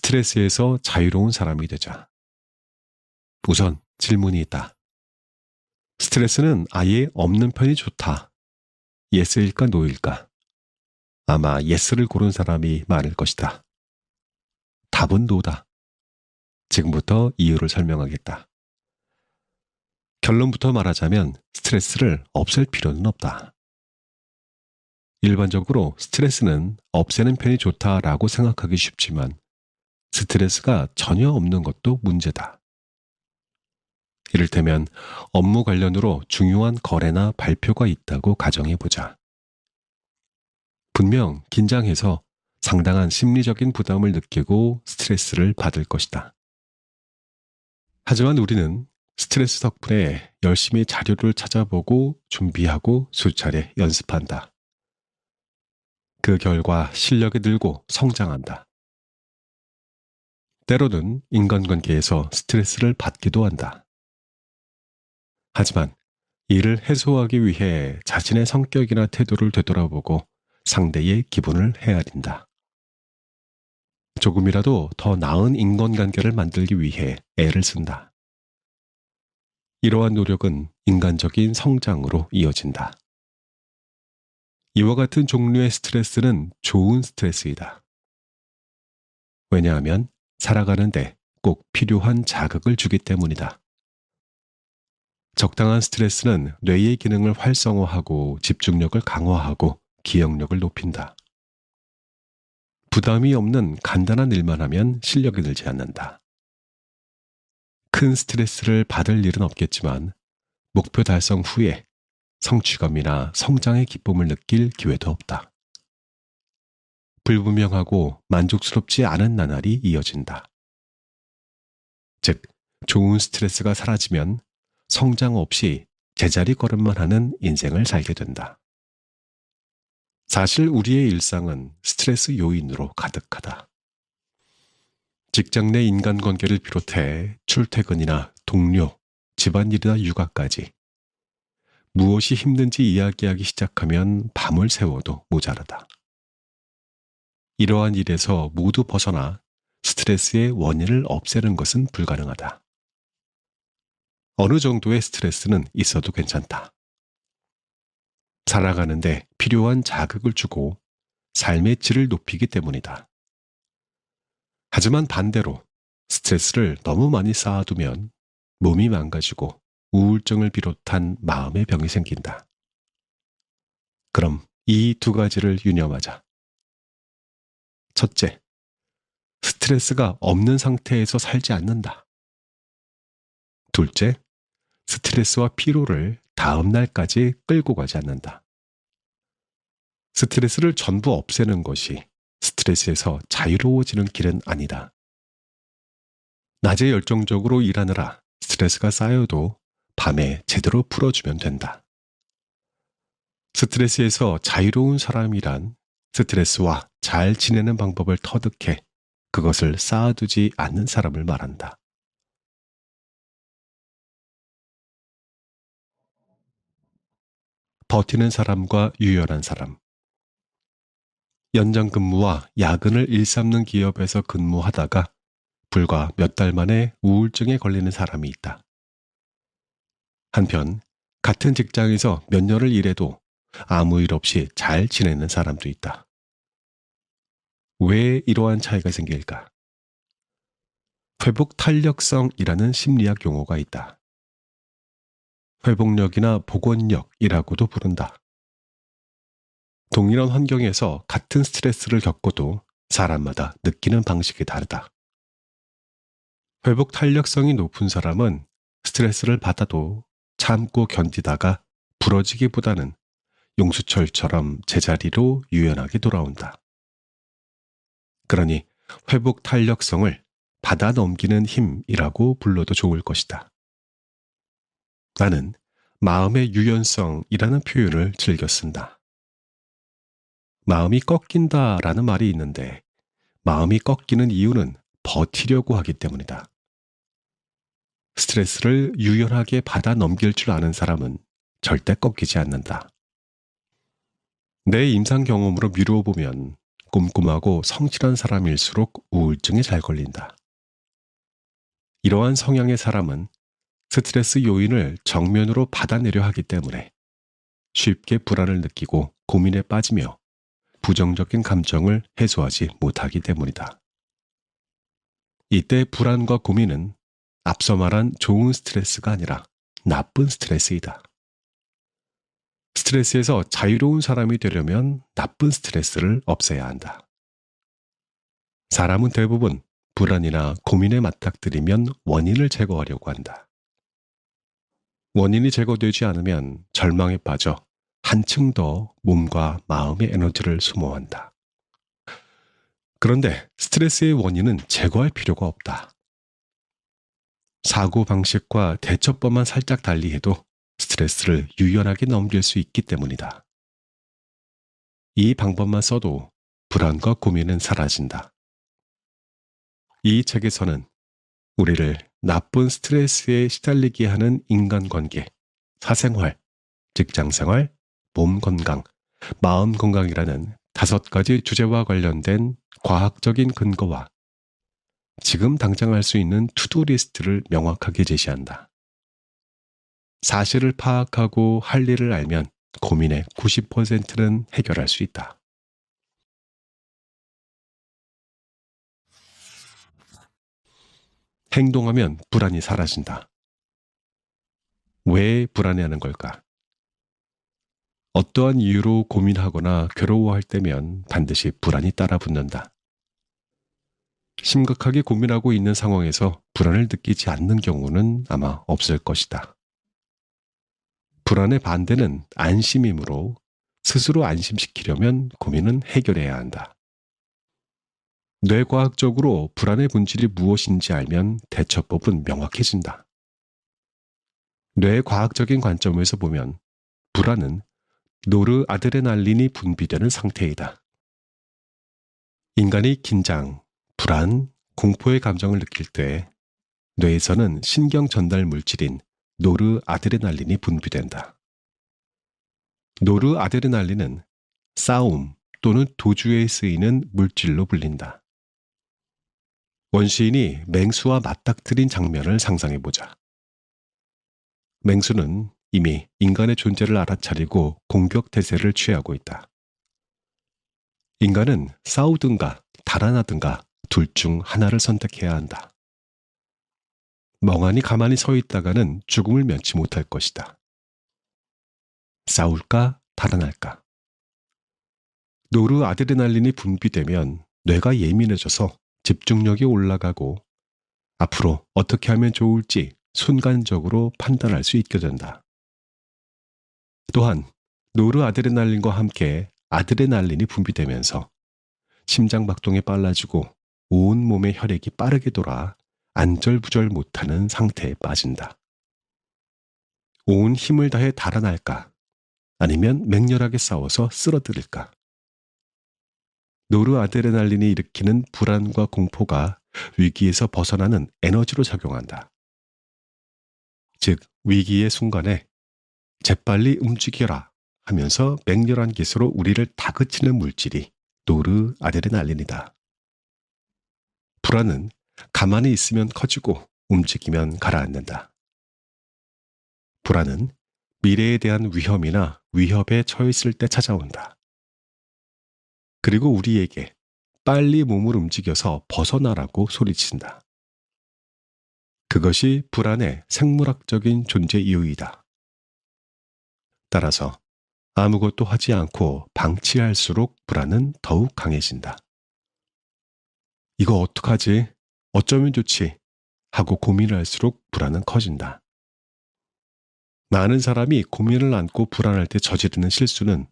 스트레스에서 자유로운 사람이 되자. 우선 질문이 있다. 스트레스는 아예 없는 편이 좋다. 예스일까 노일까? 아마 예스를 고른 사람이 많을 것이다. 답은 노다. 지금부터 이유를 설명하겠다. 결론부터 말하자면 스트레스를 없앨 필요는 없다. 일반적으로 스트레스는 없애는 편이 좋다라고 생각하기 쉽지만 스트레스가 전혀 없는 것도 문제다. 이를테면 업무 관련으로 중요한 거래나 발표가 있다고 가정해보자. 분명 긴장해서 상당한 심리적인 부담을 느끼고 스트레스를 받을 것이다. 하지만 우리는 스트레스 덕분에 열심히 자료를 찾아보고 준비하고 수차례 연습한다. 그 결과 실력이 늘고 성장한다. 때로는 인간관계에서 스트레스를 받기도 한다. 하지만 이를 해소하기 위해 자신의 성격이나 태도를 되돌아보고 상대의 기분을 헤아린다. 조금이라도 더 나은 인간관계를 만들기 위해 애를 쓴다. 이러한 노력은 인간적인 성장으로 이어진다. 이와 같은 종류의 스트레스는 좋은 스트레스이다. 왜냐하면 살아가는데 꼭 필요한 자극을 주기 때문이다. 적당한 스트레스는 뇌의 기능을 활성화하고 집중력을 강화하고 기억력을 높인다. 부담이 없는 간단한 일만 하면 실력이 늘지 않는다. 큰 스트레스를 받을 일은 없겠지만 목표 달성 후에 성취감이나 성장의 기쁨을 느낄 기회도 없다. 불분명하고 만족스럽지 않은 나날이 이어진다. 즉, 좋은 스트레스가 사라지면 성장 없이 제자리 걸음만 하는 인생을 살게 된다. 사실 우리의 일상은 스트레스 요인으로 가득하다. 직장 내 인간관계를 비롯해 출퇴근이나 동료, 집안일이나 육아까지 무엇이 힘든지 이야기하기 시작하면 밤을 새워도 모자라다. 이러한 일에서 모두 벗어나 스트레스의 원인을 없애는 것은 불가능하다. 어느 정도의 스트레스는 있어도 괜찮다. 살아가는데 필요한 자극을 주고 삶의 질을 높이기 때문이다. 하지만 반대로 스트레스를 너무 많이 쌓아두면 몸이 망가지고 우울증을 비롯한 마음의 병이 생긴다. 그럼 이 두 가지를 유념하자. 첫째, 스트레스가 없는 상태에서 살지 않는다. 둘째, 스트레스와 피로를 다음 날까지 끌고 가지 않는다. 스트레스를 전부 없애는 것이 스트레스에서 자유로워지는 길은 아니다. 낮에 열정적으로 일하느라 스트레스가 쌓여도 밤에 제대로 풀어주면 된다. 스트레스에서 자유로운 사람이란 스트레스와 잘 지내는 방법을 터득해 그것을 쌓아두지 않는 사람을 말한다. 버티는 사람과 유연한 사람. 연장 근무와 야근을 일삼는 기업에서 근무하다가 불과 몇 달 만에 우울증에 걸리는 사람이 있다. 한편 같은 직장에서 몇 년을 일해도 아무 일 없이 잘 지내는 사람도 있다. 왜 이러한 차이가 생길까? 회복 탄력성이라는 심리학 용어가 있다. 회복력이나 복원력이라고도 부른다. 동일한 환경에서 같은 스트레스를 겪어도 사람마다 느끼는 방식이 다르다. 회복 탄력성이 높은 사람은 스트레스를 받아도 참고 견디다가 부러지기보다는 용수철처럼 제자리로 유연하게 돌아온다. 그러니 회복 탄력성을 받아 넘기는 힘이라고 불러도 좋을 것이다. 나는 마음의 유연성이라는 표현을 즐겨 쓴다. 마음이 꺾인다라는 말이 있는데 마음이 꺾이는 이유는 버티려고 하기 때문이다. 스트레스를 유연하게 받아 넘길 줄 아는 사람은 절대 꺾이지 않는다. 내 임상 경험으로 미루어 보면 꼼꼼하고 성실한 사람일수록 우울증에 잘 걸린다. 이러한 성향의 사람은 스트레스 요인을 정면으로 받아내려 하기 때문에 쉽게 불안을 느끼고 고민에 빠지며 부정적인 감정을 해소하지 못하기 때문이다. 이때 불안과 고민은 앞서 말한 좋은 스트레스가 아니라 나쁜 스트레스이다. 스트레스에서 자유로운 사람이 되려면 나쁜 스트레스를 없애야 한다. 사람은 대부분 불안이나 고민에 맞닥뜨리면 원인을 제거하려고 한다. 원인이 제거되지 않으면 절망에 빠져 한층 더 몸과 마음의 에너지를 소모한다. 그런데 스트레스의 원인은 제거할 필요가 없다. 사고방식과 대처법만 살짝 달리해도 스트레스를 유연하게 넘길 수 있기 때문이다. 이 방법만 써도 불안과 고민은 사라진다. 이 책에서는 우리를 나쁜 스트레스에 시달리게 하는 인간관계, 사생활, 직장생활, 몸 건강, 마음 건강이라는 5가지 주제와 관련된 과학적인 근거와 지금 당장 할 수 있는 투두 리스트를 명확하게 제시한다. 사실을 파악하고 할 일을 알면 고민의 90%는 해결할 수 있다. 행동하면 불안이 사라진다. 왜 불안해하는 걸까? 어떠한 이유로 고민하거나 괴로워할 때면 반드시 불안이 따라붙는다. 심각하게 고민하고 있는 상황에서 불안을 느끼지 않는 경우는 아마 없을 것이다. 불안의 반대는 안심이므로 스스로 안심시키려면 고민은 해결해야 한다. 뇌과학적으로 불안의 본질이 무엇인지 알면 대처법은 명확해진다. 뇌과학적인 관점에서 보면 불안은 노르아드레날린이 분비되는 상태이다. 인간이 긴장, 불안, 공포의 감정을 느낄 때 뇌에서는 신경 전달 물질인 노르아드레날린이 분비된다. 노르아드레날린은 싸움 또는 도주에 쓰이는 물질로 불린다. 원시인이 맹수와 맞닥뜨린 장면을 상상해보자. 맹수는 이미 인간의 존재를 알아차리고 공격 태세를 취하고 있다. 인간은 싸우든가 달아나든가 둘 중 하나를 선택해야 한다. 멍하니 가만히 서 있다가는 죽음을 면치 못할 것이다. 싸울까 달아날까? 노르아드레날린이 분비되면 뇌가 예민해져서 집중력이 올라가고 앞으로 어떻게 하면 좋을지 순간적으로 판단할 수 있게 된다. 또한 노르아드레날린과 함께 아드레날린이 분비되면서 심장박동이 빨라지고 온 몸의 혈액이 빠르게 돌아 안절부절 못하는 상태에 빠진다. 온 힘을 다해 달아날까? 아니면 맹렬하게 싸워서 쓰러뜨릴까? 노르아드레날린이 일으키는 불안과 공포가 위기에서 벗어나는 에너지로 작용한다. 즉, 위기의 순간에 재빨리 움직여라 하면서 맹렬한 기세로 우리를 다그치는 물질이 노르아드레날린이다. 불안은 가만히 있으면 커지고 움직이면 가라앉는다. 불안은 미래에 대한 위험이나 위협에 처했을 때 찾아온다. 그리고 우리에게 빨리 몸을 움직여서 벗어나라고 소리친다. 그것이 불안의 생물학적인 존재 이유이다. 따라서 아무것도 하지 않고 방치할수록 불안은 더욱 강해진다. 이거 어떡하지? 어쩌면 좋지? 하고 고민을 할수록 불안은 커진다. 많은 사람이 고민을 안고 불안할 때 저지르는 실수는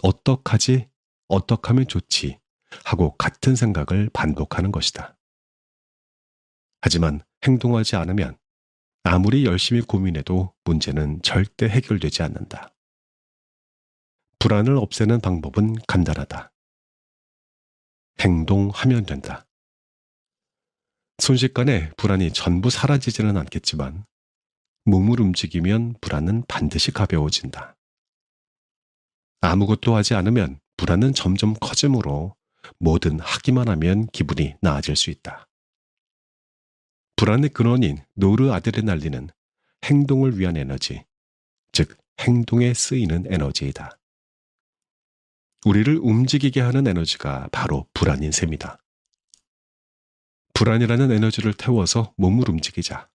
어떡하지? 어떡하면 좋지? 하고 같은 생각을 반복하는 것이다. 하지만 행동하지 않으면 아무리 열심히 고민해도 문제는 절대 해결되지 않는다. 불안을 없애는 방법은 간단하다. 행동하면 된다. 순식간에 불안이 전부 사라지지는 않겠지만 몸을 움직이면 불안은 반드시 가벼워진다. 아무것도 하지 않으면 불안은 점점 커지므로 뭐든 하기만 하면 기분이 나아질 수 있다. 불안의 근원인 노르아드레날린은 행동을 위한 에너지, 즉 행동에 쓰이는 에너지이다. 우리를 움직이게 하는 에너지가 바로 불안인 셈이다. 불안이라는 에너지를 태워서 몸을 움직이자.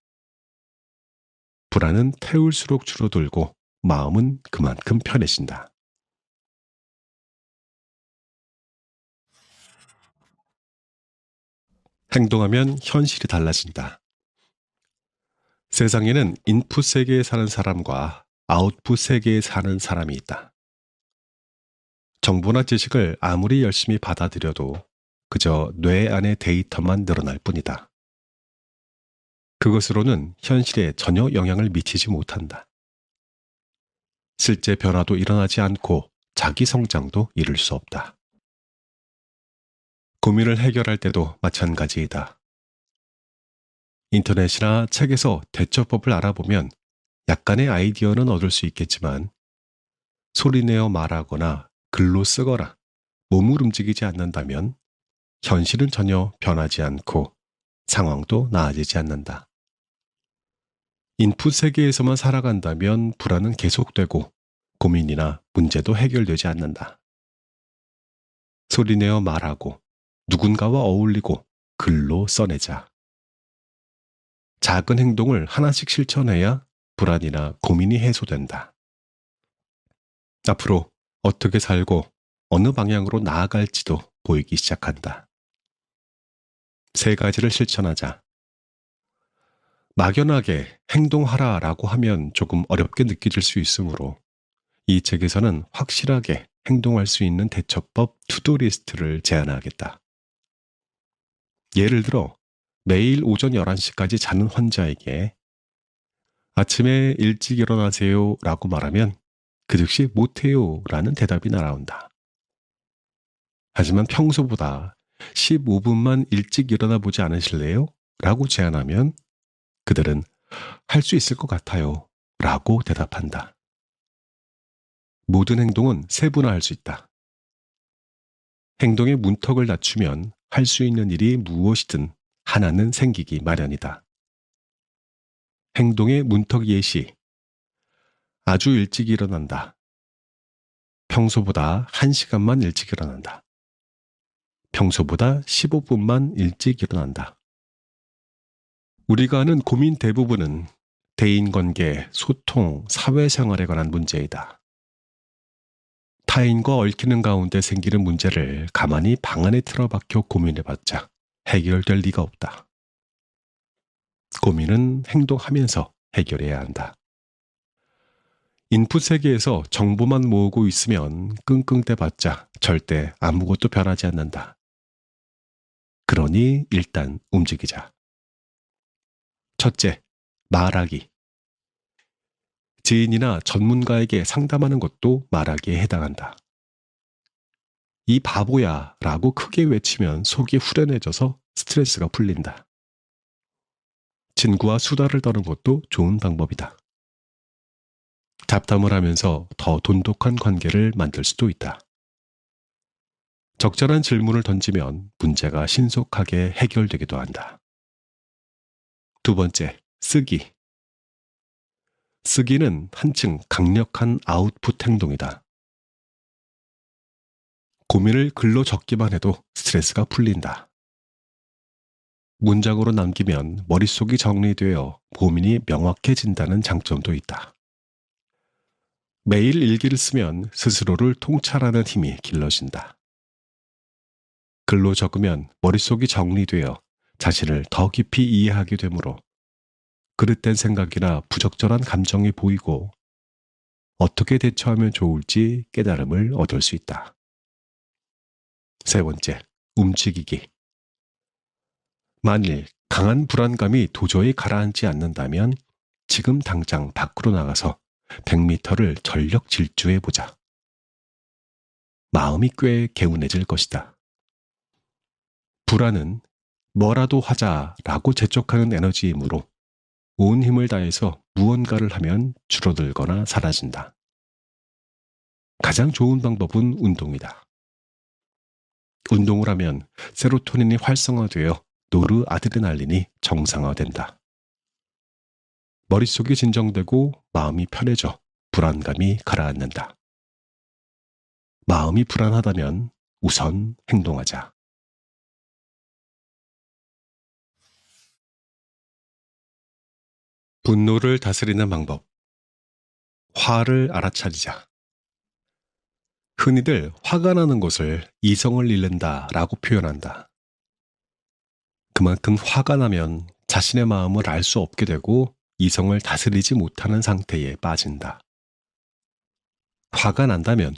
불안은 태울수록 줄어들고 마음은 그만큼 편해진다. 행동하면 현실이 달라진다. 세상에는 인풋 세계에 사는 사람과 아웃풋 세계에 사는 사람이 있다. 정보나 지식을 아무리 열심히 받아들여도 그저 뇌 안의 데이터만 늘어날 뿐이다. 그것으로는 현실에 전혀 영향을 미치지 못한다. 실제 변화도 일어나지 않고 자기 성장도 이룰 수 없다. 고민을 해결할 때도 마찬가지이다. 인터넷이나 책에서 대처법을 알아보면 약간의 아이디어는 얻을 수 있겠지만 소리내어 말하거나 글로 쓰거나 몸을 움직이지 않는다면 현실은 전혀 변하지 않고 상황도 나아지지 않는다. 인풋 세계에서만 살아간다면 불안은 계속되고 고민이나 문제도 해결되지 않는다. 소리내어 말하고 누군가와 어울리고 글로 써내자. 작은 행동을 하나씩 실천해야 불안이나 고민이 해소된다. 앞으로 어떻게 살고 어느 방향으로 나아갈지도 보이기 시작한다. 3가지를 실천하자. 막연하게 행동하라라고 하면 조금 어렵게 느껴질 수 있으므로 이 책에서는 확실하게 행동할 수 있는 대처법 투두 리스트를 제안하겠다. 예를 들어 매일 오전 11시까지 자는 환자에게 아침에 일찍 일어나세요 라고 말하면 그 즉시 못해요 라는 대답이 날아온다. 하지만 평소보다 15분만 일찍 일어나 보지 않으실래요? 라고 제안하면 그들은 할 수 있을 것 같아요 라고 대답한다. 모든 행동은 세분화할 수 있다. 행동의 문턱을 낮추면 할 수 있는 일이 무엇이든 하나는 생기기 마련이다. 행동의 문턱 예시. 아주 일찍 일어난다. 평소보다 1시간만 일찍 일어난다. 평소보다 15분만 일찍 일어난다. 우리가 하는 고민 대부분은 대인관계, 소통, 사회생활에 관한 문제이다. 타인과 얽히는 가운데 생기는 문제를 가만히 방 안에 틀어박혀 고민해봤자 해결될 리가 없다. 고민은 행동하면서 해결해야 한다. 인풋 세계에서 정보만 모으고 있으면 끙끙대봤자 절대 아무것도 변하지 않는다. 그러니 일단 움직이자. 첫째, 말하기. 지인이나 전문가에게 상담하는 것도 말하기에 해당한다. 이 바보야 라고 크게 외치면 속이 후련해져서 스트레스가 풀린다. 친구와 수다를 떠는 것도 좋은 방법이다. 잡담을 하면서 더 돈독한 관계를 만들 수도 있다. 적절한 질문을 던지면 문제가 신속하게 해결되기도 한다. 2번째, 쓰기. 쓰기는 한층 강력한 아웃풋 행동이다. 고민을 글로 적기만 해도 스트레스가 풀린다. 문장으로 남기면 머릿속이 정리되어 고민이 명확해진다는 장점도 있다. 매일 일기를 쓰면 스스로를 통찰하는 힘이 길러진다. 글로 적으면 머릿속이 정리되어 자신을 더 깊이 이해하게 되므로 그릇된 생각이나 부적절한 감정이 보이고 어떻게 대처하면 좋을지 깨달음을 얻을 수 있다. 3번째, 움직이기. 만일 강한 불안감이 도저히 가라앉지 않는다면 지금 당장 밖으로 나가서 100m를 전력 질주해보자. 마음이 꽤 개운해질 것이다. 불안은 뭐라도 하자라고 재촉하는 에너지이므로 온 힘을 다해서 무언가를 하면 줄어들거나 사라진다. 가장 좋은 방법은 운동이다. 운동을 하면 세로토닌이 활성화되어 노르아드레날린이 정상화된다. 머릿속이 진정되고 마음이 편해져 불안감이 가라앉는다. 마음이 불안하다면 우선 행동하자. 분노를 다스리는 방법. 화를 알아차리자. 흔히들 화가 나는 것을 이성을 잃는다 라고 표현한다. 그만큼 화가 나면 자신의 마음을 알 수 없게 되고 이성을 다스리지 못하는 상태에 빠진다. 화가 난다면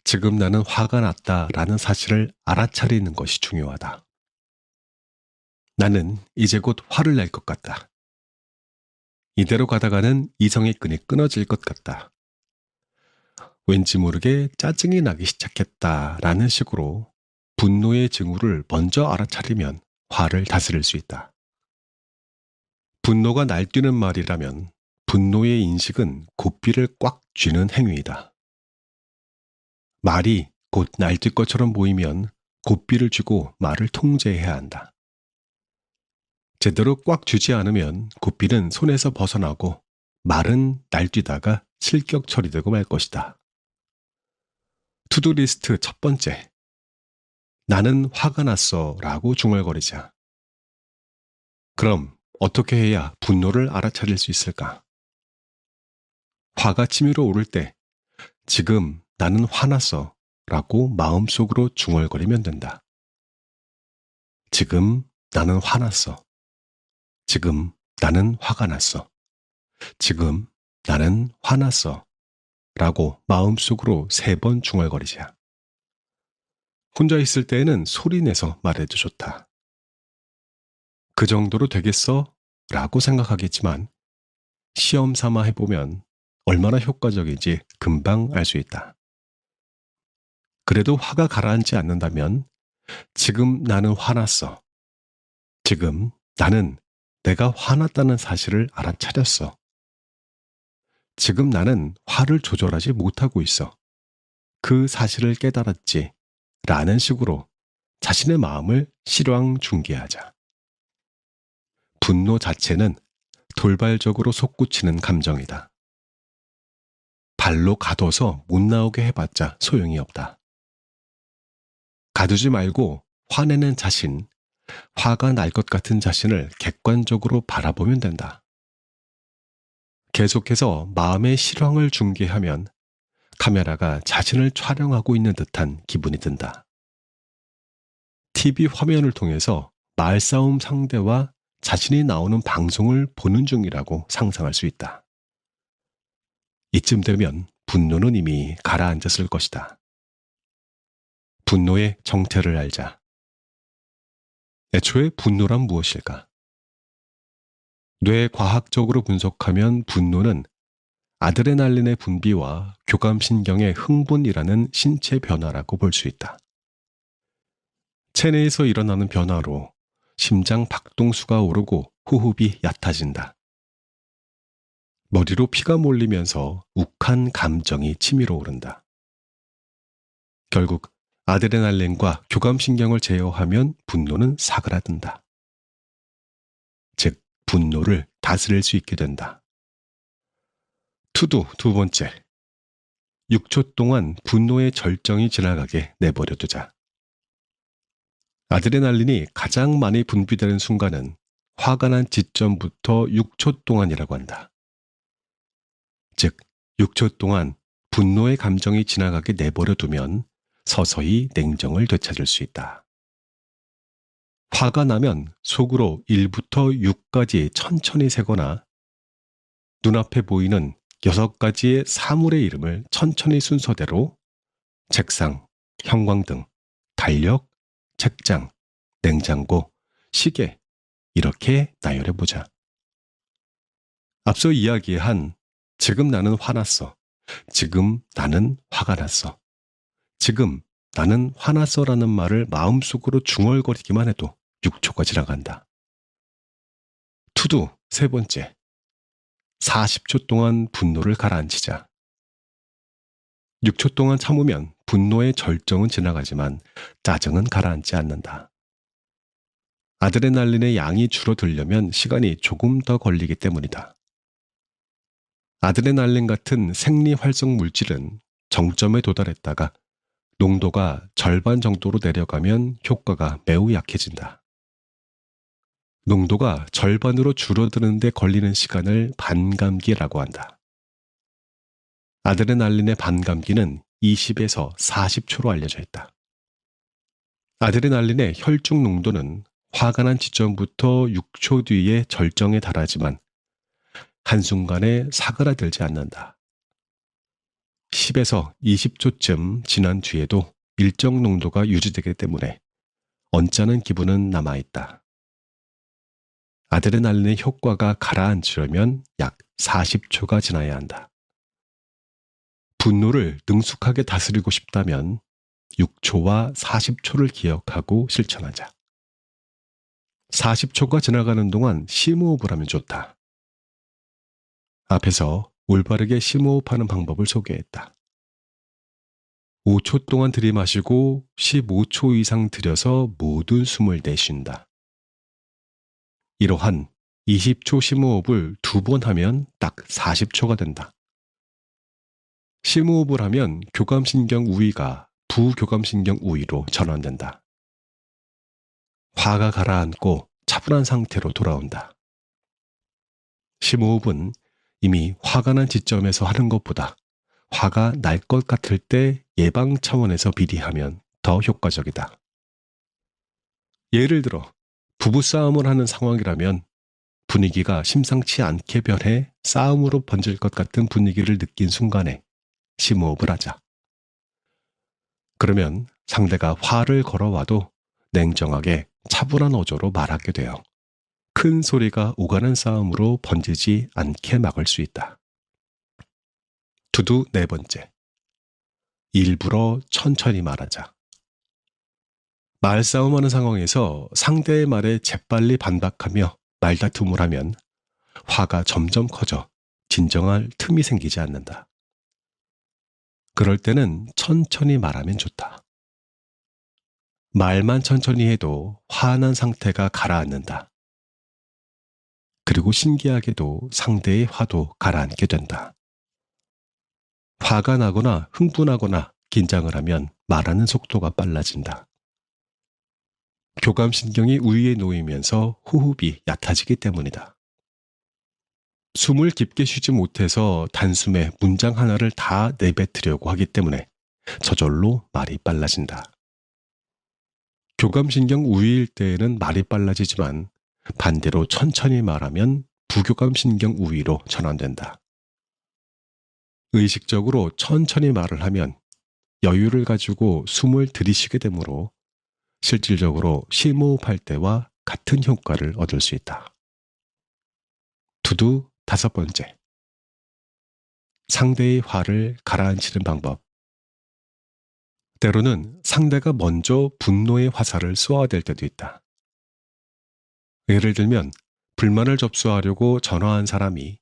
지금 나는 화가 났다라는 사실을 알아차리는 것이 중요하다. 나는 이제 곧 화를 낼 것 같다. 이대로 가다가는 이성의 끈이 끊어질 것 같다. 왠지 모르게 짜증이 나기 시작했다라는 식으로 분노의 징후를 먼저 알아차리면 화를 다스릴 수 있다. 분노가 날뛰는 말이라면 분노의 인식은 고삐를 꽉 쥐는 행위이다. 말이 곧 날뛸 것처럼 보이면 고삐를 쥐고 말을 통제해야 한다. 제대로 꽉 쥐지 않으면 고삐는 손에서 벗어나고 말은 날뛰다가 실격 처리되고 말 것이다. 투두리스트 첫 번째. 나는 화가 났어 라고 중얼거리자. 그럼 어떻게 해야 분노를 알아차릴 수 있을까? 화가 치밀어 오를 때 지금 나는 화났어 라고 마음속으로 중얼거리면 된다. 지금 나는 화났어. 지금 나는 화가 났어. 지금 나는 화났어 라고 마음속으로 3번 중얼거리자. 혼자 있을 때에는 소리내서 말해도 좋다. 그 정도로 되겠어? 라고 생각하겠지만 시험 삼아 해보면 얼마나 효과적인지 금방 알 수 있다. 그래도 화가 가라앉지 않는다면 지금 나는 화났어. 지금 나는 내가 화났다는 사실을 알아차렸어. 지금 나는 화를 조절하지 못하고 있어. 그 사실을 깨달았지. 라는 식으로 자신의 마음을 실황 중계하자. 분노 자체는 돌발적으로 솟구치는 감정이다. 발로 가둬서 못 나오게 해봤자 소용이 없다. 가두지 말고 화내는 자신, 화가 날 것 같은 자신을 객관적으로 바라보면 된다. 계속해서 마음의 실황을 중계하면 카메라가 자신을 촬영하고 있는 듯한 기분이 든다. TV 화면을 통해서 말싸움 상대와 자신이 나오는 방송을 보는 중이라고 상상할 수 있다. 이쯤 되면 분노는 이미 가라앉았을 것이다. 분노의 정태를 알자. 애초에 분노란 무엇일까? 뇌과학적으로 분석하면 분노는 아드레날린의 분비와 교감신경의 흥분이라는 신체 변화라고 볼 수 있다. 체내에서 일어나는 변화로 심장 박동수가 오르고 호흡이 얕아진다. 머리로 피가 몰리면서 욱한 감정이 치밀어 오른다. 결국 아드레날린과 교감신경을 제어하면 분노는 사그라든다. 즉, 분노를 다스릴 수 있게 된다. 투두 2번째. 6초 동안 분노의 절정이 지나가게 내버려두자. 아드레날린이 가장 많이 분비되는 순간은 화가 난 지점부터 6초 동안이라고 한다. 즉, 6초 동안 분노의 감정이 지나가게 내버려두면 서서히 냉정을 되찾을 수 있다. 화가 나면 속으로 1부터 6까지 천천히 세거나 눈앞에 보이는 6가지의 사물의 이름을 천천히 순서대로 책상, 형광등, 달력, 책장, 냉장고, 시계 이렇게 나열해보자. 앞서 이야기한 지금 나는 화났어. 지금 나는 화가 났어. 지금 나는 화났어라는 말을 마음속으로 중얼거리기만 해도 6초가 지나간다. 투두 3번째. 40초 동안 분노를 가라앉히자. 6초 동안 참으면 분노의 절정은 지나가지만 짜증은 가라앉지 않는다. 아드레날린의 양이 줄어들려면 시간이 조금 더 걸리기 때문이다. 아드레날린 같은 생리 활성 물질은 정점에 도달했다가 농도가 절반 정도로 내려가면 효과가 매우 약해진다. 농도가 절반으로 줄어드는 데 걸리는 시간을 반감기라고 한다. 아드레날린의 반감기는 20에서 40초로 알려져 있다. 아드레날린의 혈중 농도는 화가 난 지점부터 6초 뒤에 절정에 달하지만 한순간에 사그라들지 않는다. 10에서 20초쯤 지난 뒤에도 일정 농도가 유지되기 때문에 언짢은 기분은 남아있다. 아드레날린의 효과가 가라앉으려면 약 40초가 지나야 한다. 분노를 능숙하게 다스리고 싶다면 6초와 40초를 기억하고 실천하자. 40초가 지나가는 동안 심호흡을 하면 좋다. 앞에서 올바르게 심호흡하는 방법을 소개했다. 5초 동안 들이마시고 15초 이상 들여서 모든 숨을 내쉰다. 이러한 20초 심호흡을 2번 하면 딱 40초가 된다. 심호흡을 하면 교감신경 우위가 부교감신경 우위로 전환된다. 화가 가라앉고 차분한 상태로 돌아온다. 심호흡은 이미 화가 난 지점에서 하는 것보다 화가 날 것 같을 때 예방 차원에서 미리 하면 더 효과적이다. 예를 들어 부부싸움을 하는 상황이라면 분위기가 심상치 않게 변해 싸움으로 번질 것 같은 분위기를 느낀 순간에 심호흡을 하자. 그러면 상대가 화를 걸어와도 냉정하게 차분한 어조로 말하게 되어 큰 소리가 오가는 싸움으로 번지지 않게 막을 수 있다. 두두 4번째. 일부러 천천히 말하자. 말싸움하는 상황에서 상대의 말에 재빨리 반박하며 말다툼을 하면 화가 점점 커져 진정할 틈이 생기지 않는다. 그럴 때는 천천히 말하면 좋다. 말만 천천히 해도 화난 상태가 가라앉는다. 그리고 신기하게도 상대의 화도 가라앉게 된다. 화가 나거나 흥분하거나 긴장을 하면 말하는 속도가 빨라진다. 교감신경이 우위에 놓이면서 호흡이 얕아지기 때문이다. 숨을 깊게 쉬지 못해서 단숨에 문장 하나를 다 내뱉으려고 하기 때문에 저절로 말이 빨라진다. 교감신경 우위일 때에는 말이 빨라지지만 반대로 천천히 말하면 부교감신경 우위로 전환된다. 의식적으로 천천히 말을 하면 여유를 가지고 숨을 들이쉬게 되므로 실질적으로 심호흡할 때와 같은 효과를 얻을 수 있다. 두두 5번째. 상대의 화를 가라앉히는 방법. 때로는 상대가 먼저 분노의 화살을 쏘아댈 때도 있다. 예를 들면 불만을 접수하려고 전화한 사람이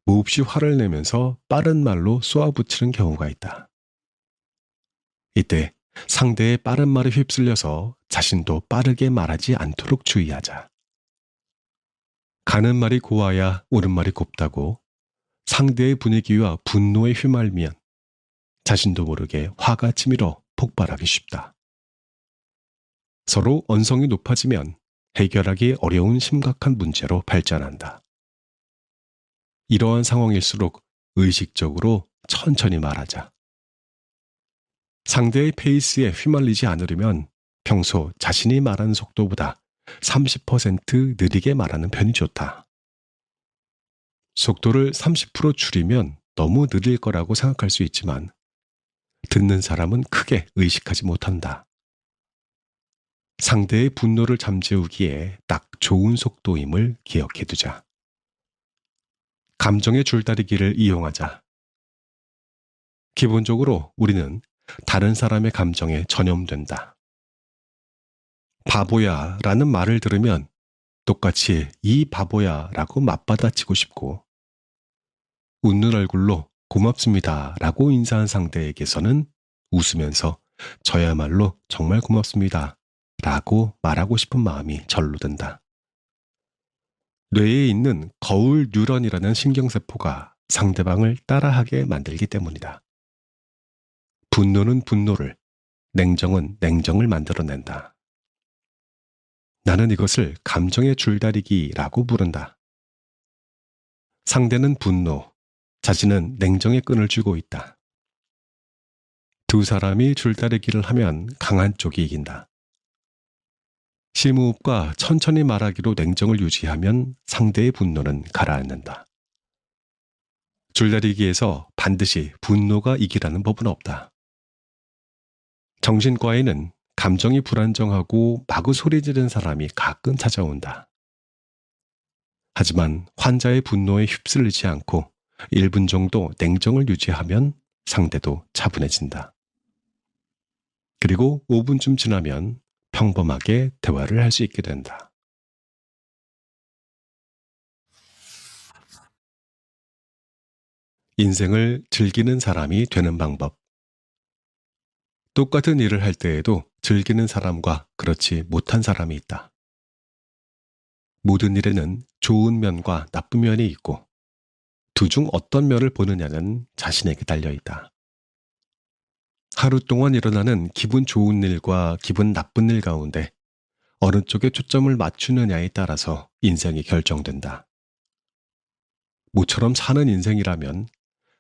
몹시 화를 내면서 빠른 말로 쏘아붙이는 경우가 있다. 이때 상대의 빠른 말에 휩쓸려서 자신도 빠르게 말하지 않도록 주의하자. 가는 말이 고와야 오는 말이 곱다고 상대의 분위기와 분노에 휘말리면 자신도 모르게 화가 치밀어 폭발하기 쉽다. 서로 언성이 높아지면 해결하기 어려운 심각한 문제로 발전한다. 이러한 상황일수록 의식적으로 천천히 말하자. 상대의 페이스에 휘말리지 않으려면 평소 자신이 말하는 속도보다 30% 느리게 말하는 편이 좋다. 속도를 30% 줄이면 너무 느릴 거라고 생각할 수 있지만 듣는 사람은 크게 의식하지 못한다. 상대의 분노를 잠재우기에 딱 좋은 속도임을 기억해 두자. 감정의 줄다리기를 이용하자. 기본적으로 우리는 다른 사람의 감정에 전염된다. 바보야 라는 말을 들으면 똑같이 이 바보야 라고 맞받아치고 싶고 웃는 얼굴로 고맙습니다 라고 인사한 상대에게서는 웃으면서 저야말로 정말 고맙습니다. 라고 말하고 싶은 마음이 절로 든다. 뇌에 있는 거울 뉴런이라는 신경세포가 상대방을 따라하게 만들기 때문이다. 분노는 분노를, 냉정은 냉정을 만들어낸다. 나는 이것을 감정의 줄다리기라고 부른다. 상대는 분노, 자신은 냉정의 끈을 쥐고 있다. 두 사람이 줄다리기를 하면 강한 쪽이 이긴다. 심호흡과 천천히 말하기로 냉정을 유지하면 상대의 분노는 가라앉는다. 줄다리기에서 반드시 분노가 이기라는 법은 없다. 정신과에는 감정이 불안정하고 마구 소리 지르는 사람이 가끔 찾아온다. 하지만 환자의 분노에 휩쓸리지 않고 1분 정도 냉정을 유지하면 상대도 차분해진다. 그리고 5분쯤 지나면 평범하게 대화를 할 수 있게 된다. 인생을 즐기는 사람이 되는 방법. 똑같은 일을 할 때에도 즐기는 사람과 그렇지 못한 사람이 있다. 모든 일에는 좋은 면과 나쁜 면이 있고 둘 중 어떤 면을 보느냐는 자신에게 달려 있다. 하루 동안 일어나는 기분 좋은 일과 기분 나쁜 일 가운데 어느 쪽에 초점을 맞추느냐에 따라서 인생이 결정된다. 모처럼 사는 인생이라면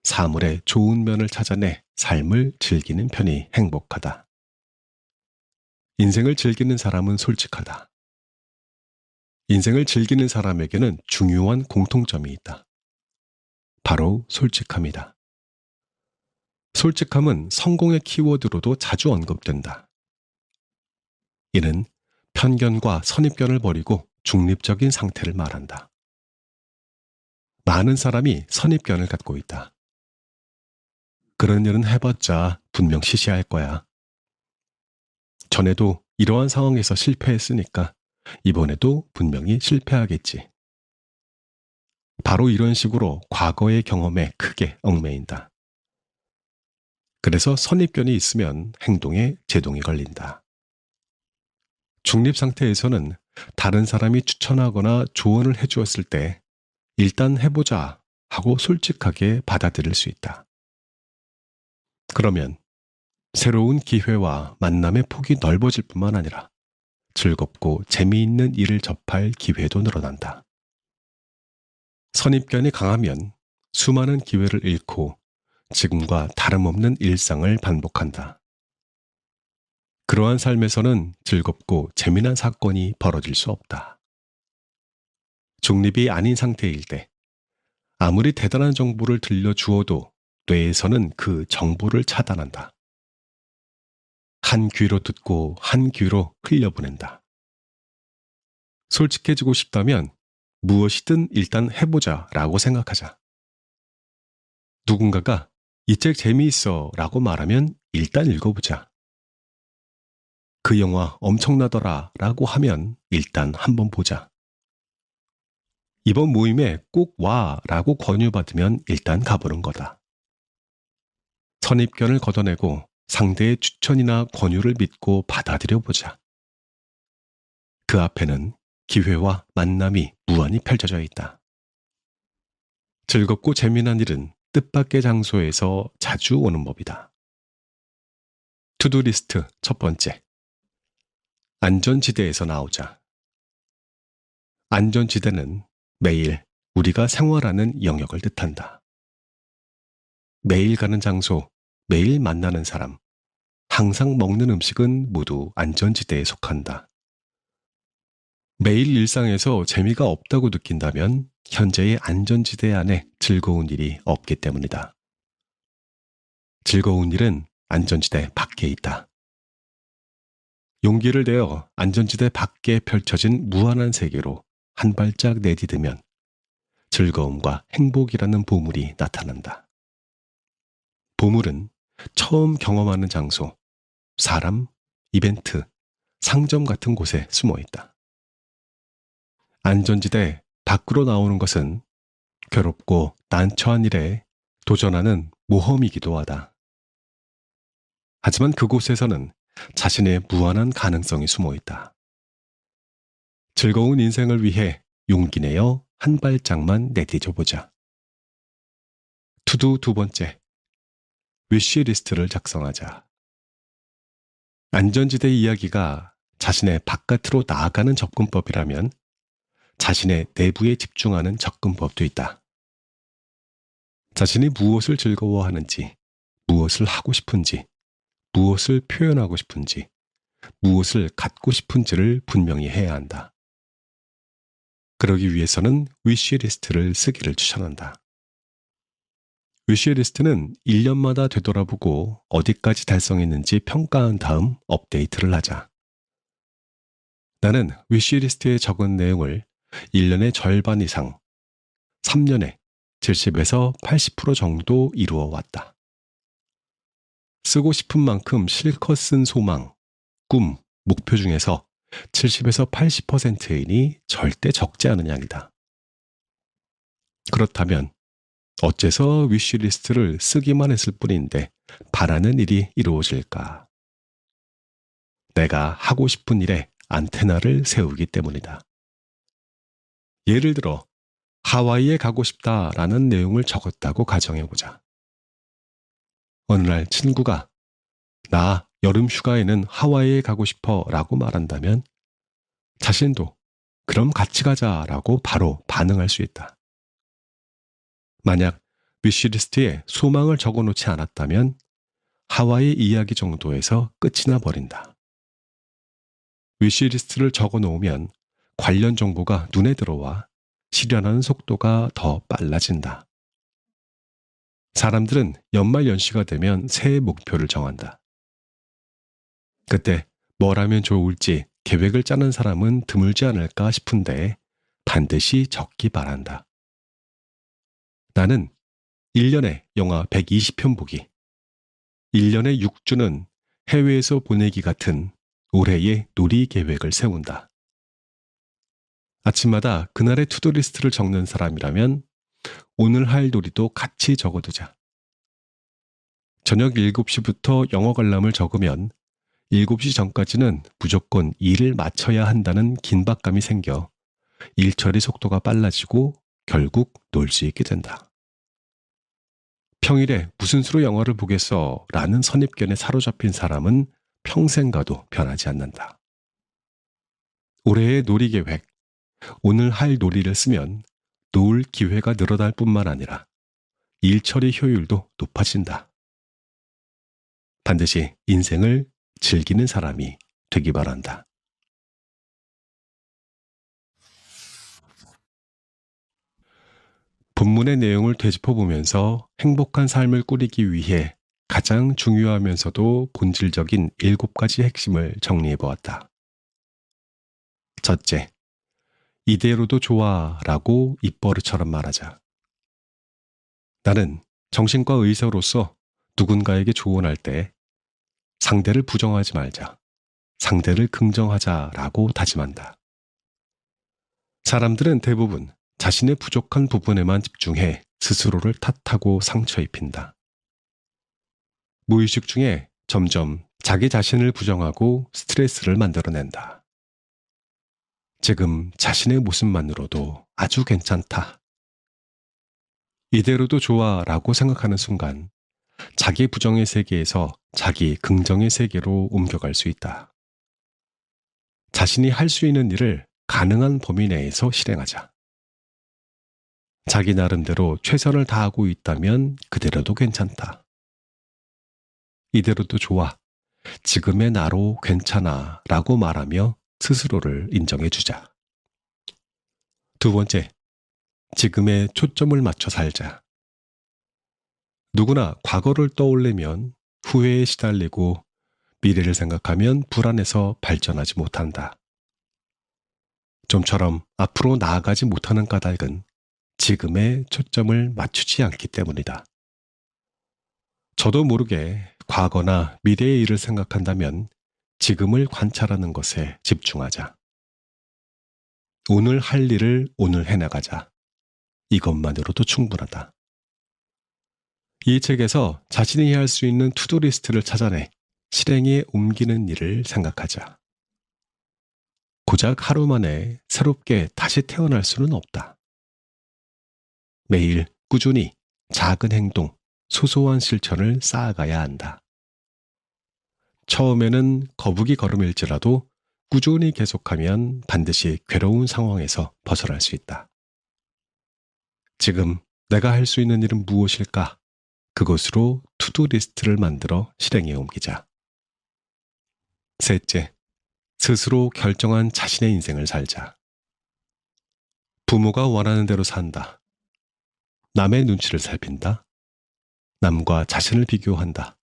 사물의 좋은 면을 찾아내 삶을 즐기는 편이 행복하다. 인생을 즐기는 사람은 솔직하다. 인생을 즐기는 사람에게는 중요한 공통점이 있다. 바로 솔직함이다. 솔직함은 성공의 키워드로도 자주 언급된다. 이는 편견과 선입견을 버리고 중립적인 상태를 말한다. 많은 사람이 선입견을 갖고 있다. 그런 일은 해봤자 분명 시시할 거야. 전에도 이러한 상황에서 실패했으니까 이번에도 분명히 실패하겠지. 바로 이런 식으로 과거의 경험에 크게 얽매인다. 그래서 선입견이 있으면 행동에 제동이 걸린다. 중립 상태에서는 다른 사람이 추천하거나 조언을 해주었을 때 일단 해보자 하고 솔직하게 받아들일 수 있다. 그러면 새로운 기회와 만남의 폭이 넓어질 뿐만 아니라 즐겁고 재미있는 일을 접할 기회도 늘어난다. 선입견이 강하면 수많은 기회를 잃고 지금과 다름없는 일상을 반복한다. 그러한 삶에서는 즐겁고 재미난 사건이 벌어질 수 없다. 중립이 아닌 상태일 때 아무리 대단한 정보를 들려주어도 뇌에서는 그 정보를 차단한다. 한 귀로 듣고 한 귀로 흘려보낸다. 솔직해지고 싶다면 무엇이든 일단 해보자 라고 생각하자. 누군가가 이 책 재미있어 라고 말하면 일단 읽어보자. 그 영화 엄청나더라 라고 하면 일단 한번 보자. 이번 모임에 꼭 와 라고 권유받으면 일단 가보는 거다. 선입견을 걷어내고 상대의 추천이나 권유를 믿고 받아들여보자. 그 앞에는 기회와 만남이 무한히 펼쳐져 있다. 즐겁고 재미난 일은 뜻밖의 장소에서 자주 오는 법이다. 투두리스트 첫 번째. 안전지대에서 나오자. 안전지대는 매일 우리가 생활하는 영역을 뜻한다. 매일 가는 장소, 매일 만나는 사람, 항상 먹는 음식은 모두 안전지대에 속한다. 매일 일상에서 재미가 없다고 느낀다면 현재의 안전지대 안에 즐거운 일이 없기 때문이다. 즐거운 일은 안전지대 밖에 있다. 용기를 내어 안전지대 밖에 펼쳐진 무한한 세계로 한 발짝 내디디면 즐거움과 행복이라는 보물이 나타난다. 보물은 처음 경험하는 장소, 사람, 이벤트, 상점 같은 곳에 숨어 있다. 안전지대 밖으로 나오는 것은 괴롭고 난처한 일에 도전하는 모험이기도 하다. 하지만 그곳에서는 자신의 무한한 가능성이 숨어 있다. 즐거운 인생을 위해 용기 내어 한 발짝만 내디뎌 보자. 투두 두 번째, 위시리스트를 작성하자. 안전지대 이야기가 자신의 바깥으로 나아가는 접근법이라면 자신의 내부에 집중하는 접근법도 있다. 자신이 무엇을 즐거워하는지, 무엇을 하고 싶은지, 무엇을 표현하고 싶은지, 무엇을 갖고 싶은지를 분명히 해야 한다. 그러기 위해서는 위시리스트를 쓰기를 추천한다. 위시리스트는 1년마다 되돌아보고 어디까지 달성했는지 평가한 다음 업데이트를 하자. 나는 위시리스트에 적은 내용을 1년의 절반 이상, 3년에 70에서 80% 정도 이루어 왔다. 쓰고 싶은 만큼 실컷 쓴 소망, 꿈, 목표 중에서 70에서 80%이니 절대 적지 않은 양이다. 그렇다면 어째서 위시리스트를 쓰기만 했을 뿐인데 바라는 일이 이루어질까? 내가 하고 싶은 일에 안테나를 세우기 때문이다. 예를 들어 하와이에 가고 싶다라는 내용을 적었다고 가정해보자. 어느 날 친구가 나 여름 휴가에는 하와이에 가고 싶어 라고 말한다면 자신도 그럼 같이 가자 라고 바로 반응할 수 있다. 만약 위시리스트에 소망을 적어놓지 않았다면 하와이 이야기 정도에서 끝이 나버린다. 위시리스트를 적어놓으면 관련 정보가 눈에 들어와 실현하는 속도가 더 빨라진다. 사람들은 연말 연시가 되면 새해 목표를 정한다. 그때 뭘 하면 좋을지 계획을 짜는 사람은 드물지 않을까 싶은데 반드시 적기 바란다. 나는 1년에 영화 120편 보기, 1년에 6주는 해외에서 보내기 같은 올해의 놀이 계획을 세운다. 아침마다 그날의 투두리스트를 적는 사람이라면 오늘 할 놀이도 같이 적어두자. 저녁 7시부터 영어 관람을 적으면 7시 전까지는 무조건 일을 마쳐야 한다는 긴박감이 생겨 일 처리 속도가 빨라지고 결국 놀 수 있게 된다. 평일에 무슨 수로 영화를 보겠어 라는 선입견에 사로잡힌 사람은 평생 가도 변하지 않는다. 올해의 놀이 계획, 오늘 할 놀이를 쓰면 놀 기회가 늘어날 뿐만 아니라 일 처리 효율도 높아진다. 반드시 인생을 즐기는 사람이 되기 바란다. 본문의 내용을 되짚어보면서 행복한 삶을 꾸리기 위해 가장 중요하면서도 본질적인 7가지 핵심을 정리해보았다. 첫째, 이대로도 좋아 라고 입버릇처럼 말하자. 나는 정신과 의사로서 누군가에게 조언할 때 상대를 부정하지 말자, 상대를 긍정하자라고 다짐한다. 사람들은 대부분 자신의 부족한 부분에만 집중해 스스로를 탓하고 상처 입힌다. 무의식 중에 점점 자기 자신을 부정하고 스트레스를 만들어낸다. 지금 자신의 모습만으로도 아주 괜찮다. 이대로도 좋아 라고 생각하는 순간 자기 부정의 세계에서 자기 긍정의 세계로 옮겨갈 수 있다. 자신이 할 수 있는 일을 가능한 범위 내에서 실행하자. 자기 나름대로 최선을 다하고 있다면 그대로도 괜찮다. 이대로도 좋아. 지금의 나로 괜찮아 라고 말하며 스스로를 인정해주자. 두 번째, 지금에 초점을 맞춰 살자. 누구나 과거를 떠올리면 후회에 시달리고 미래를 생각하면 불안해서 발전하지 못한다. 좀처럼 앞으로 나아가지 못하는 까닭은 지금에 초점을 맞추지 않기 때문이다. 저도 모르게 과거나 미래의 일을 생각한다면 지금을 관찰하는 것에 집중하자. 오늘 할 일을 오늘 해나가자. 이것만으로도 충분하다. 이 책에서 자신이 할 수 있는 투두리스트를 찾아내 실행에 옮기는 일을 생각하자. 고작 하루 만에 새롭게 다시 태어날 수는 없다. 매일 꾸준히 작은 행동, 소소한 실천을 쌓아가야 한다. 처음에는 거북이 걸음일지라도 꾸준히 계속하면 반드시 괴로운 상황에서 벗어날 수 있다. 지금 내가 할 수 있는 일은 무엇일까? 그것으로 투두 리스트를 만들어 실행에 옮기자. 셋째, 스스로 결정한 자신의 인생을 살자. 부모가 원하는 대로 산다. 남의 눈치를 살핀다. 남과 자신을 비교한다.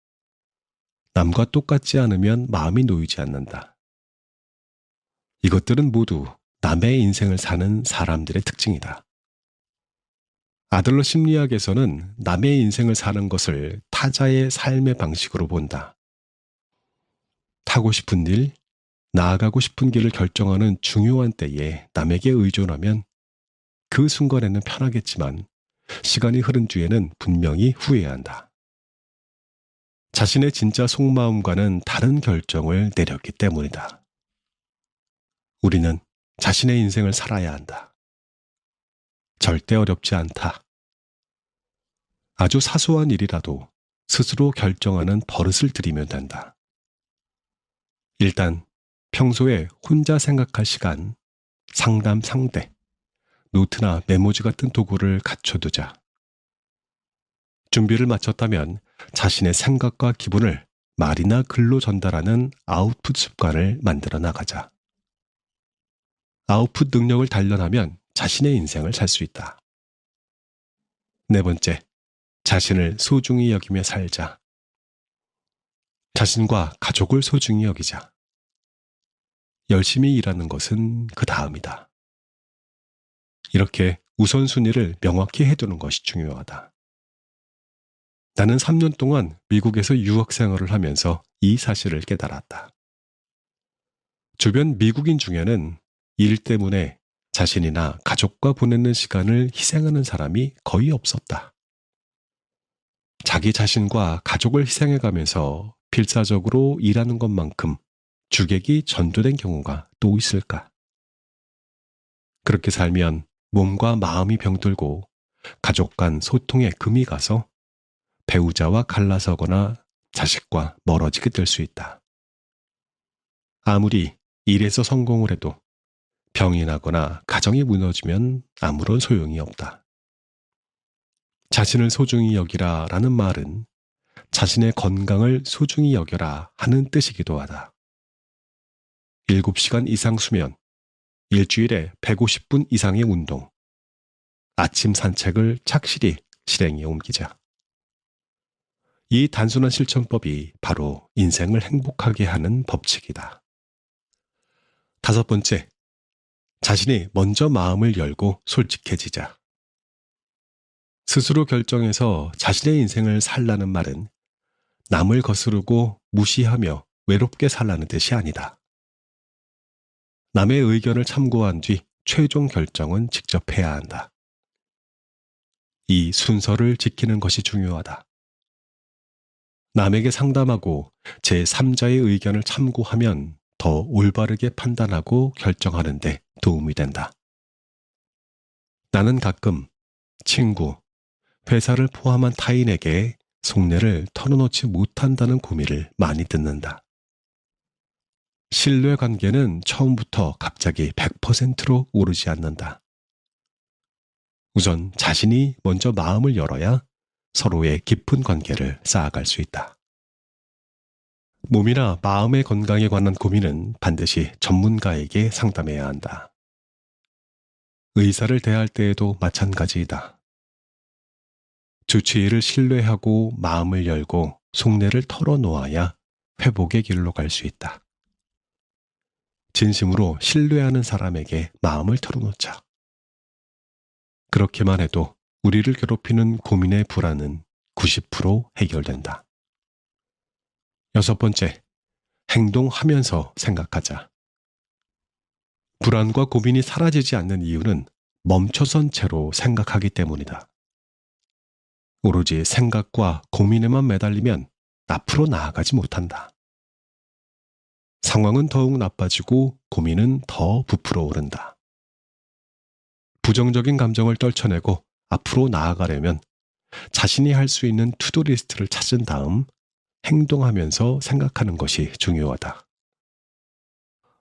남과 똑같지 않으면 마음이 놓이지 않는다. 이것들은 모두 남의 인생을 사는 사람들의 특징이다. 아들러 심리학에서는 남의 인생을 사는 것을 타자의 삶의 방식으로 본다. 하고 싶은 일, 나아가고 싶은 길을 결정하는 중요한 때에 남에게 의존하면 그 순간에는 편하겠지만 시간이 흐른 뒤에는 분명히 후회해야 한다. 자신의 진짜 속마음과는 다른 결정을 내렸기 때문이다. 우리는 자신의 인생을 살아야 한다. 절대 어렵지 않다. 아주 사소한 일이라도 스스로 결정하는 버릇을 들이면 된다. 일단 평소에 혼자 생각할 시간, 상담 상대, 노트나 메모지 같은 도구를 갖춰두자. 준비를 마쳤다면 자신의 생각과 기분을 말이나 글로 전달하는 아웃풋 습관을 만들어 나가자. 아웃풋 능력을 단련하면 자신의 인생을 살 수 있다. 네 번째, 자신을 소중히 여기며 살자. 자신과 가족을 소중히 여기자. 열심히 일하는 것은 그 다음이다. 이렇게 우선순위를 명확히 해두는 것이 중요하다. 나는 3년 동안 미국에서 유학 생활을 하면서 이 사실을 깨달았다. 주변 미국인 중에는 일 때문에 자신이나 가족과 보내는 시간을 희생하는 사람이 거의 없었다. 자기 자신과 가족을 희생해가면서 필사적으로 일하는 것만큼 주객이 전도된 경우가 또 있을까? 그렇게 살면 몸과 마음이 병들고 가족 간 소통에 금이 가서 배우자와 갈라서거나 자식과 멀어지게 될 수 있다. 아무리 일에서 성공을 해도 병이 나거나 가정이 무너지면 아무런 소용이 없다. 자신을 소중히 여기라 라는 말은 자신의 건강을 소중히 여겨라 하는 뜻이기도 하다. 7시간 이상 수면, 일주일에 150분 이상의 운동, 아침 산책을 착실히 실행에 옮기자. 이 단순한 실천법이 바로 인생을 행복하게 하는 법칙이다. 5번째, 자신이 먼저 마음을 열고 솔직해지자. 스스로 결정해서 자신의 인생을 살라는 말은 남을 거스르고 무시하며 외롭게 살라는 뜻이 아니다. 남의 의견을 참고한 뒤 최종 결정은 직접 해야 한다. 이 순서를 지키는 것이 중요하다. 남에게 상담하고 제3자의 의견을 참고하면 더 올바르게 판단하고 결정하는 데 도움이 된다. 나는 가끔 친구, 회사를 포함한 타인에게 속내를 털어놓지 못한다는 고민을 많이 듣는다. 신뢰관계는 처음부터 갑자기 100%로 오르지 않는다. 우선 자신이 먼저 마음을 열어야 서로의 깊은 관계를 쌓아갈 수 있다. 몸이나 마음의 건강에 관한 고민은 반드시 전문가에게 상담해야 한다. 의사를 대할 때에도 마찬가지이다. 주치의를 신뢰하고 마음을 열고 속내를 털어놓아야 회복의 길로 갈 수 있다. 진심으로 신뢰하는 사람에게 마음을 털어놓자. 그렇게만 해도 우리를 괴롭히는 고민의 불안은 90% 해결된다. 6번째, 행동하면서 생각하자. 불안과 고민이 사라지지 않는 이유는 멈춰선 채로 생각하기 때문이다. 오로지 생각과 고민에만 매달리면 앞으로 나아가지 못한다. 상황은 더욱 나빠지고 고민은 더 부풀어 오른다. 부정적인 감정을 떨쳐내고 앞으로 나아가려면 자신이 할 수 있는 투두 리스트를 찾은 다음 행동하면서 생각하는 것이 중요하다.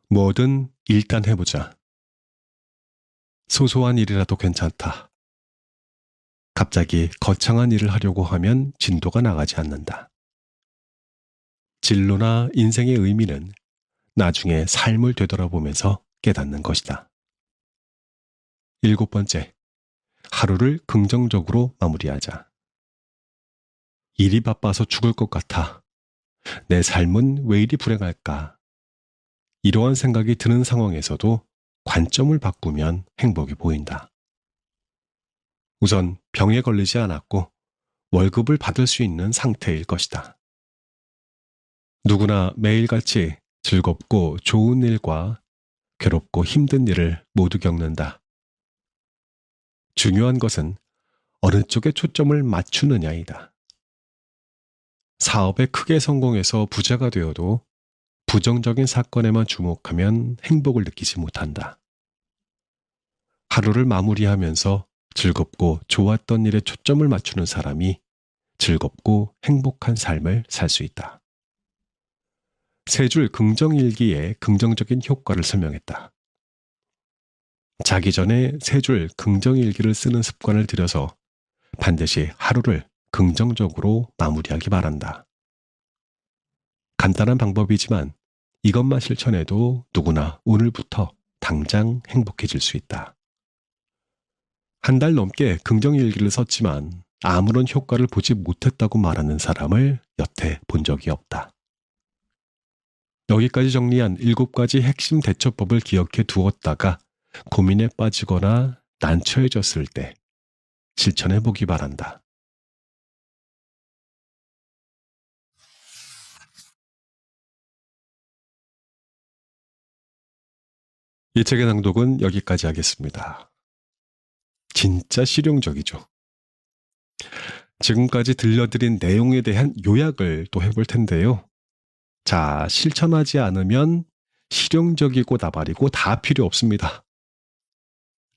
뭐든 일단 해보자. 소소한 일이라도 괜찮다. 갑자기 거창한 일을 하려고 하면 진도가 나가지 않는다. 진로나 인생의 의미는 나중에 삶을 되돌아보면서 깨닫는 것이다. 7번째, 하루를 긍정적으로 마무리하자. 일이 바빠서 죽을 것 같아. 내 삶은 왜 이리 불행할까? 이러한 생각이 드는 상황에서도 관점을 바꾸면 행복이 보인다. 우선 병에 걸리지 않았고 월급을 받을 수 있는 상태일 것이다. 누구나 매일같이 즐겁고 좋은 일과 괴롭고 힘든 일을 모두 겪는다. 중요한 것은 어느 쪽에 초점을 맞추느냐이다. 사업에 크게 성공해서 부자가 되어도 부정적인 사건에만 주목하면 행복을 느끼지 못한다. 하루를 마무리하면서 즐겁고 좋았던 일에 초점을 맞추는 사람이 즐겁고 행복한 삶을 살 수 있다. 세 줄 긍정일기의 긍정적인 효과를 설명했다. 자기 전에 세 줄 긍정일기를 쓰는 습관을 들여서 반드시 하루를 긍정적으로 마무리하기 바란다. 간단한 방법이지만 이것만 실천해도 누구나 오늘부터 당장 행복해질 수 있다. 한 달 넘게 긍정일기를 썼지만 아무런 효과를 보지 못했다고 말하는 사람을 여태 본 적이 없다. 여기까지 정리한 7가지 핵심 대처법을 기억해 두었다가 고민에 빠지거나 난처해졌을 때 실천해 보기 바란다. 이 책의 낭독은 여기까지 하겠습니다. 진짜 실용적이죠. 지금까지 들려드린 내용에 대한 요약을 또 해볼 텐데요. 자, 실천하지 않으면 실용적이고 나발이고 다 필요 없습니다.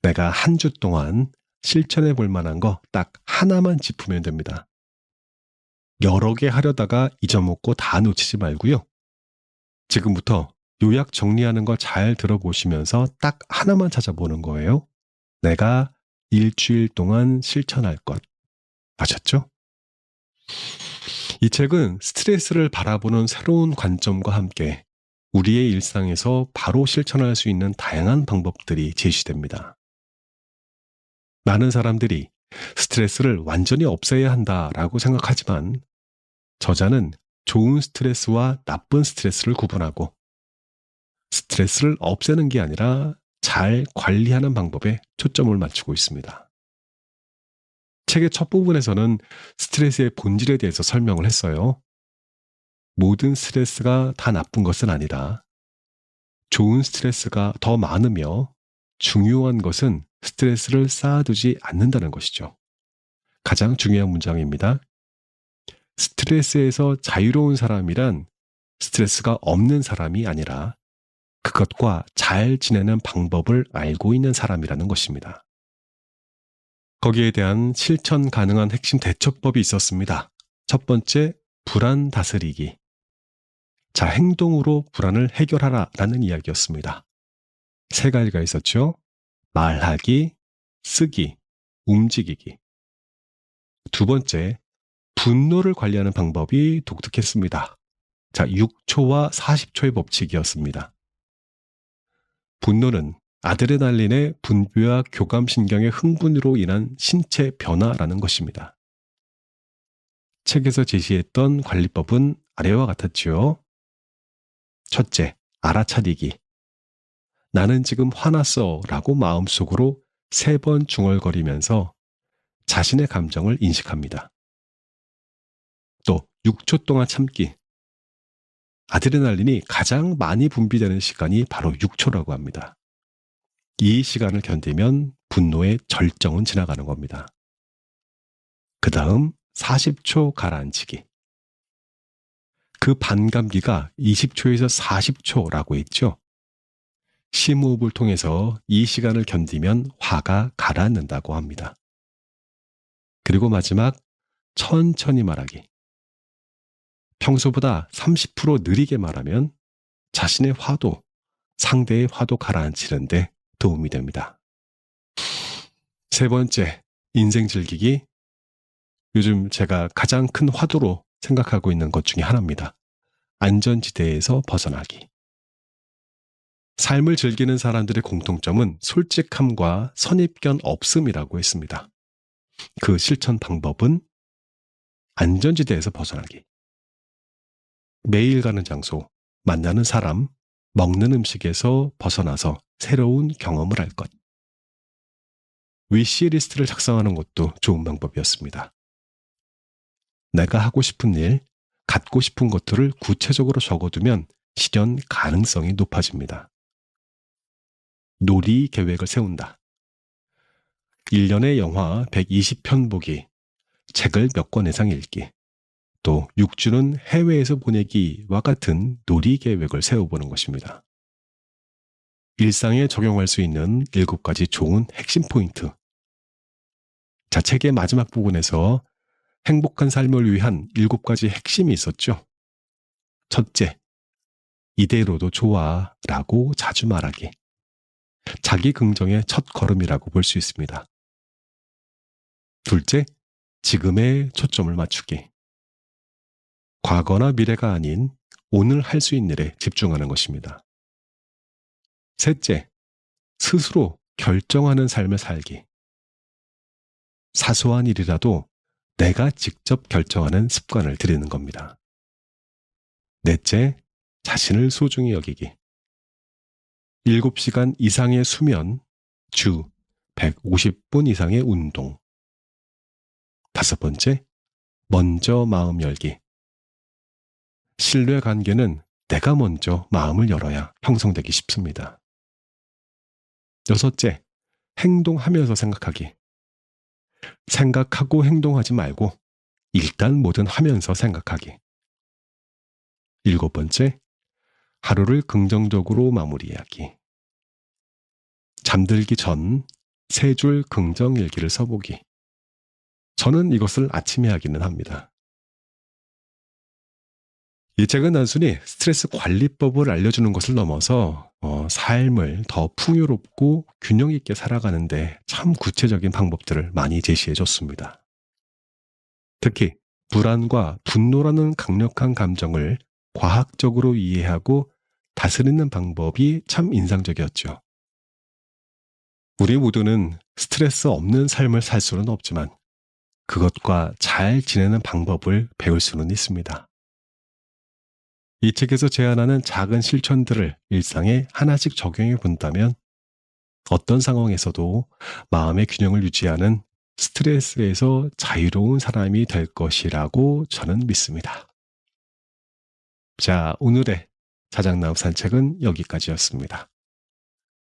내가 한 주 동안 실천해 볼 만한 거 딱 하나만 짚으면 됩니다. 여러 개 하려다가 잊어먹고 다 놓치지 말고요. 지금부터 요약 정리하는 거 잘 들어보시면서 딱 하나만 찾아보는 거예요. 내가 일주일 동안 실천할 것. 아셨죠? 이 책은 스트레스를 바라보는 새로운 관점과 함께 우리의 일상에서 바로 실천할 수 있는 다양한 방법들이 제시됩니다. 많은 사람들이 스트레스를 완전히 없애야 한다라고 생각하지만 저자는 좋은 스트레스와 나쁜 스트레스를 구분하고 스트레스를 없애는 게 아니라 잘 관리하는 방법에 초점을 맞추고 있습니다. 책의 첫 부분에서는 스트레스의 본질에 대해서 설명을 했어요. 모든 스트레스가 다 나쁜 것은 아니다. 좋은 스트레스가 더 많으며 중요한 것은 스트레스를 쌓아두지 않는다는 것이죠. 가장 중요한 문장입니다. 스트레스에서 자유로운 사람이란 스트레스가 없는 사람이 아니라 그것과 잘 지내는 방법을 알고 있는 사람이라는 것입니다. 거기에 대한 실천 가능한 핵심 대처법이 있었습니다. 첫 번째, 불안 다스리기. 자, 행동으로 불안을 해결하라 라는 이야기였습니다. 3가지가 있었죠. 말하기, 쓰기, 움직이기. 두 번째, 분노를 관리하는 방법이 독특했습니다. 자, 6초와 40초의 법칙이었습니다. 분노는 아드레날린의 분비와 교감신경의 흥분으로 인한 신체 변화라는 것입니다. 책에서 제시했던 관리법은 아래와 같았지요. 첫째, 알아차리기. 나는 지금 화났어 라고 마음속으로 3번 중얼거리면서 자신의 감정을 인식합니다. 또 6초 동안 참기. 아드레날린이 가장 많이 분비되는 시간이 바로 6초라고 합니다. 이 시간을 견디면 분노의 절정은 지나가는 겁니다. 그 다음 40초 가라앉히기. 그 그 반감기가 20초에서 40초라고 했죠. 심호흡을 통해서 이 시간을 견디면 화가 가라앉는다고 합니다. 그리고 마지막, 천천히 말하기. 평소보다 30% 느리게 말하면 자신의 화도, 상대의 화도 가라앉히는데 도움이 됩니다. 세 번째, 인생 즐기기. 요즘 제가 가장 큰 화두로 생각하고 있는 것 중에 하나입니다. 안전지대에서 벗어나기. 삶을 즐기는 사람들의 공통점은 솔직함과 선입견 없음이라고 했습니다. 그 실천 방법은 안전지대에서 벗어나기. 매일 가는 장소, 만나는 사람, 먹는 음식에서 벗어나서 새로운 경험을 할 것. 위시리스트를 작성하는 것도 좋은 방법이었습니다. 내가 하고 싶은 일, 갖고 싶은 것들을 구체적으로 적어두면 실현 가능성이 높아집니다. 놀이 계획을 세운다. 1년에 영화 120편 보기, 책을 몇 권 이상 읽기, 또 6주는 해외에서 보내기와 같은 놀이 계획을 세워보는 것입니다. 일상에 적용할 수 있는 7가지 좋은 핵심 포인트. 자, 책의 마지막 부분에서 행복한 삶을 위한 7가지 핵심이 있었죠. 첫째, 이대로도 좋아 라고 자주 말하기. 자기 긍정의 첫 걸음이라고 볼 수 있습니다. 둘째, 지금에 초점을 맞추기. 과거나 미래가 아닌 오늘 할 수 있는 일에 집중하는 것입니다. 셋째, 스스로 결정하는 삶을 살기. 사소한 일이라도 내가 직접 결정하는 습관을 들이는 겁니다. 넷째, 자신을 소중히 여기기. 7시간 이상의 수면, 주 150분 이상의 운동. 5번째, 먼저 마음 열기. 신뢰 관계는 내가 먼저 마음을 열어야 형성되기 쉽습니다. 6째, 행동하면서 생각하기. 생각하고 행동하지 말고 일단 뭐든 하면서 생각하기. 7번째, 하루를 긍정적으로 마무리하기. 잠들기 전 3줄 긍정 일기를 써보기. 저는 이것을 아침에 하기는 합니다. 이 책은 단순히 스트레스 관리법을 알려주는 것을 넘어서 삶을 더 풍요롭고 균형 있게 살아가는데 참 구체적인 방법들을 많이 제시해 줬습니다. 특히 불안과 분노라는 강력한 감정을 과학적으로 이해하고 다스리는 방법이 참 인상적이었죠. 우리 모두는 스트레스 없는 삶을 살 수는 없지만 그것과 잘 지내는 방법을 배울 수는 있습니다. 이 책에서 제안하는 작은 실천들을 일상에 하나씩 적용해 본다면 어떤 상황에서도 마음의 균형을 유지하는 스트레스에서 자유로운 사람이 될 것이라고 저는 믿습니다. 자, 오늘의 자작나무 산책은 여기까지였습니다.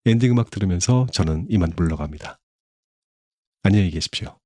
엔딩 음악 들으면서 저는 이만 물러갑니다. 안녕히 계십시오.